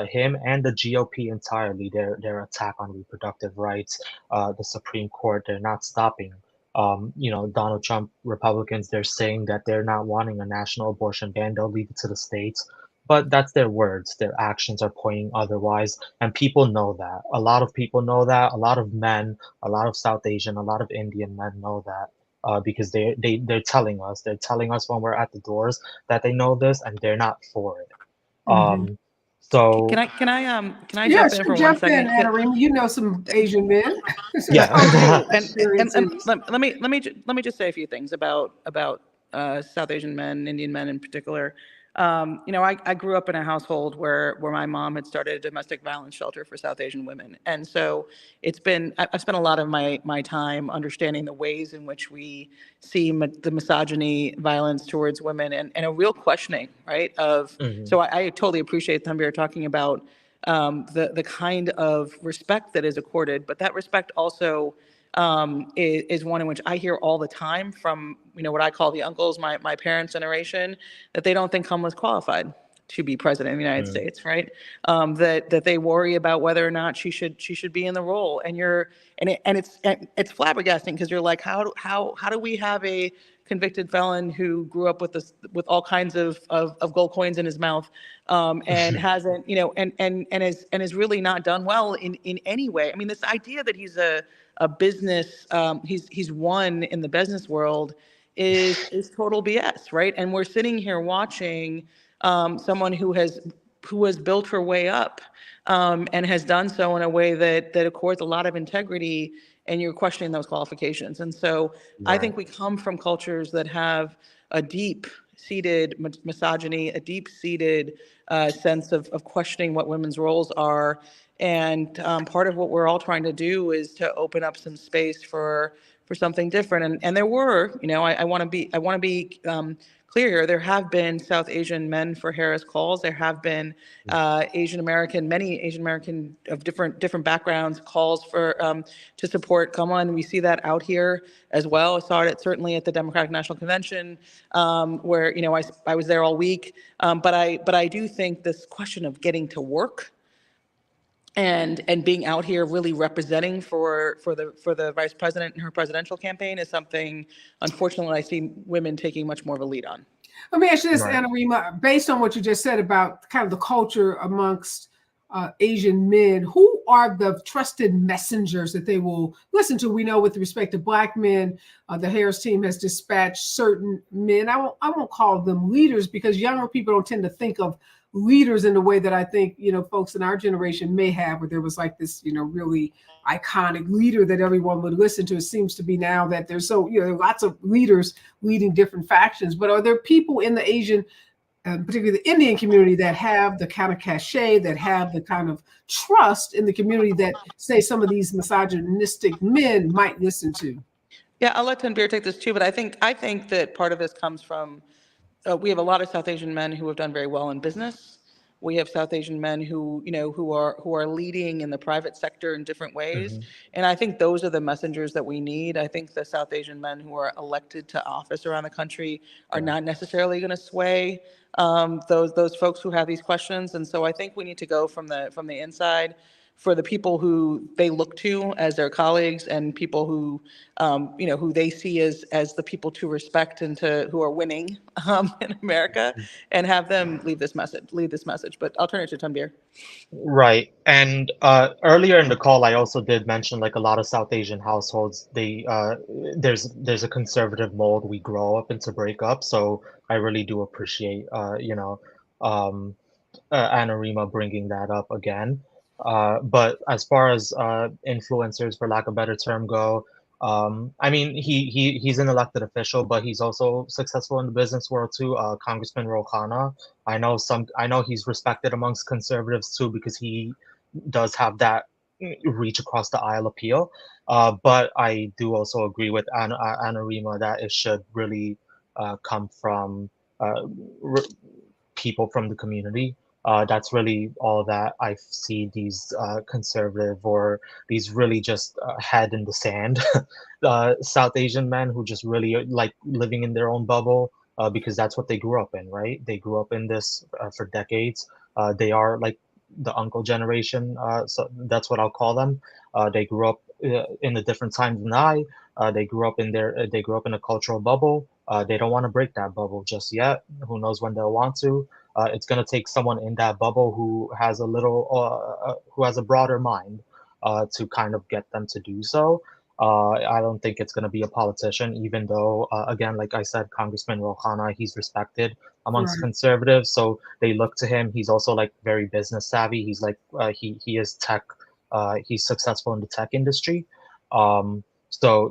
him and the GOP entirely. Their attack on reproductive rights, the Supreme Court. They're not stopping. Donald Trump Republicans. They're saying that they're not wanting a national abortion ban. They'll leave it to the states. But that's their words. Their actions are pointing otherwise, and people know that. A lot of people know that. A lot of men, a lot of South Asian, a lot of Indian men know that. Because they're telling us. They're telling us when we're at the doors that they know this and they're not for it. Mhm. So Can I Yeah, jump in sure, for one jump in, second? Anarima. You know some Asian men. Yeah. And let me just say a few things about South Asian men, Indian men in particular. I grew up in a household where my mom had started a domestic violence shelter for South Asian women, and so I've spent a lot of my time understanding the ways in which we see the misogyny, violence towards women, and a real questioning, right? So I totally appreciate Tanvir talking about the kind of respect that is accorded, but that respect also is one in which I hear all the time from what I call the uncles, my parents' generation, that they don't think Kamala's qualified to be president of the United States, right? That they worry about whether or not she should be in the role, and it's flabbergasting because you're like, how do we have a convicted felon who grew up with all kinds of gold coins in his mouth, and hasn't and is really not done well in any way. I mean, this idea that he's a business, he's won in the business world is total BS, right? And we're sitting here watching someone who has built her way up, and has done so in a way that accords a lot of integrity, and you're questioning those qualifications. And so I think we come from cultures that have a deep-seated misogyny, a deep-seated sense of questioning what women's roles are. And part of what we're all trying to do is to open up some space for something different. And there were, I want to be clear. There have been South Asian men for Harris calls. There have been many Asian American of different backgrounds calls for to support Kamala, and we see that out here as well. I saw it certainly at the Democratic National Convention, where I was there all week. But I do think this question of getting to work and being out here really representing for the vice president in her presidential campaign is something, unfortunately, I see women taking much more of a lead on. Let me ask you this, Anarima, based on what you just said about kind of the culture amongst Asian men, who are the trusted messengers that they will listen to? We know with respect to Black men, the Harris team has dispatched certain men. I won't call them leaders because younger people don't tend to think of leaders in the way that I think, folks in our generation may have, where there was like this, really iconic leader that everyone would listen to. It seems to be now that there's lots of leaders leading different factions. But are there people in the Asian, particularly the Indian community, that have the kind of cachet, that have the kind of trust in the community that, say, some of these misogynistic men might listen to? Yeah, I'll let Tanvir take this too, but I think that part of this comes from we have a lot of South Asian men who have done very well in business. We have South Asian men who are leading in the private sector in different ways. And I think those are the messengers that we need. I think the South Asian men who are elected to office around the country are not necessarily going to sway those folks who have these questions. And so I think we need to go from the inside for the people who they look to as their colleagues and people who who they see as the people to respect and who are winning in America, and have them lead this message. But I'll turn it to Tanvir. Right. And earlier in the call, I also did mention like a lot of South Asian households, there's a conservative mold we grow up into break up. So I really do appreciate Anarima bringing that up again. But as far as influencers, for lack of a better term, go, I mean, he's an elected official, but he's also successful in the business world too. Congressman Ro Khanna. I know he's respected amongst conservatives too because he does have that reach across the aisle appeal. But I do also agree with Anna Rima that it should really come from r- people from the community. That's really all that I see these conservative or these really just head in the sand South Asian men who just really like living in their own bubble because that's what they grew up in, right? They grew up in this for decades. They are like the uncle generation, so that's what I'll call them. They grew up in a different time than I. They grew up in they grew up in a cultural bubble. They don't want to break that bubble just yet. Who knows when they'll want to? It's going to take someone in that bubble who has who has a broader mind to kind of get them to do so. I don't think it's going to be a politician, even though, again, like I said, Congressman Ro Khanna, he's respected amongst conservatives, so they look to him. He's also like very business savvy. He's like he is tech. He's successful in the tech industry. So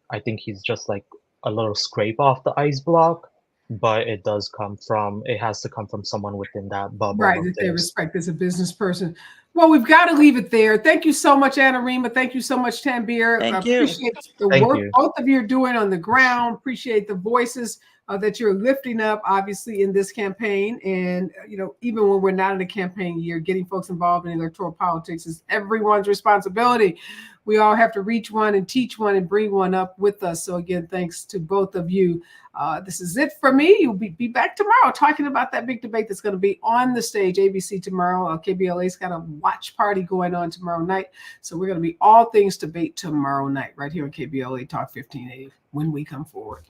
I think he's just like a little scrape off the ice block, but it has to come from someone within that bubble. Right, that they respect as a business person. Well, we've got to leave it there. Thank you so much, Anna Rima. Thank you so much, Tanbir. Thank you. Appreciate the work both of you are doing on the ground. Appreciate the voices that you're lifting up, obviously, in this campaign. And, even when we're not in a campaign year, getting folks involved in electoral politics is everyone's responsibility. We all have to reach one and teach one and bring one up with us. So again, thanks to both of you. This is it for me. You'll be back tomorrow talking about that big debate that's going to be on the stage, ABC tomorrow. KBLA's got a watch party going on tomorrow night. So we're going to be all things debate tomorrow night right here on KBLA Talk 1580 when we come forward.